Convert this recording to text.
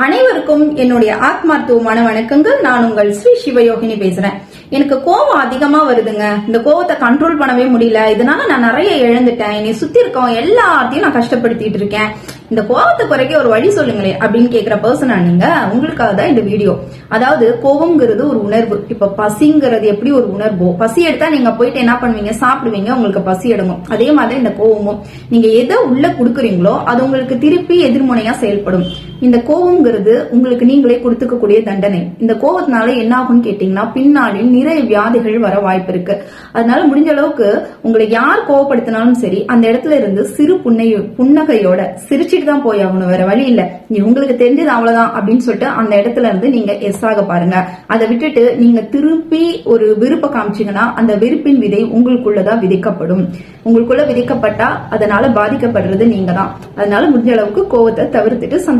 அனைவருக்கும் என்னுடைய ஆத்மார்த்தமான வணக்கங்கள். நான் உங்கள் ஸ்ரீ சிவயோகினி பேசுறேன். எனக்கு கோவம் அதிகமா வருதுங்க. இந்த கோவத்தை கண்ட்ரோல் பண்ணவே முடியல. இதனால நான் நிறைய இழந்துட்டேன். என்னை சுத்தி இருக்கவங்க எல்லாத்தையும் நான் கஷ்டப்படுத்திட்டு இருக்கேன். இந்த கோவத்தை குறைக்க ஒரு வழி சொல்லுங்களே அப்படின்னு கேக்குற பர்சனா நீங்க, உங்களுக்காக தான் இந்த வீடியோ. அதாவது கோவம்ங்கிறது ஒரு உணர்வு. இப்ப பசிங்கிறது எப்படி ஒரு உணர்வோ, பசி எடுத்தா நீங்க போயிட்டு என்ன பண்ணுவீங்க, சாப்பிடுவீங்க, உங்களுக்கு பசி எடுக்கும். அதே மாதிரி இந்த கோவமும் நீங்க எதை உள்ள குடுக்குறீங்களோ அது உங்களுக்கு திருப்பி எதிர்முனையா செயல்படும். இந்த கோவம்ங்கிறது உங்களுக்கு நீங்களே கொடுத்துக்கக்கூடிய தண்டனை. இந்த கோவத்தினால என்ன ஆகும்னு கேட்டீங்கன்னா, பின்னாளில் நிறைய வியாதிகள் வர வாய்ப்பு இருக்கு. அதனால முடிஞ்ச அளவுக்கு உங்களை யார் கோவப்படுத்தினாலும் சரி, அந்த இடத்துல இருந்து சிறு புன்னகையோட சிரிச்சுட்டு தான் போய் ஆகணும். வேற வழி இல்ல. உங்களுக்கு தெரிஞ்சது அவ்வளவுதான் அப்படின்னு சொல்லிட்டு அந்த இடத்துல இருந்து நீங்க எஸ் ஆக பாருங்க. அதை விட்டுட்டு நீங்க திருப்பி ஒரு விருப்பம் காமிச்சீங்கன்னா அந்த வெறுப்பின் விதை உங்களுக்குள்ளதான் விதைக்கப்படும். உங்களுக்குள்ள விதைக்கப்பட்டா அதனால பாதிக்கப்படுறது நீங்க தான். அதனால முடிஞ்ச அளவுக்கு கோவத்தை தவிர்த்துட்டு சந்தோஷம்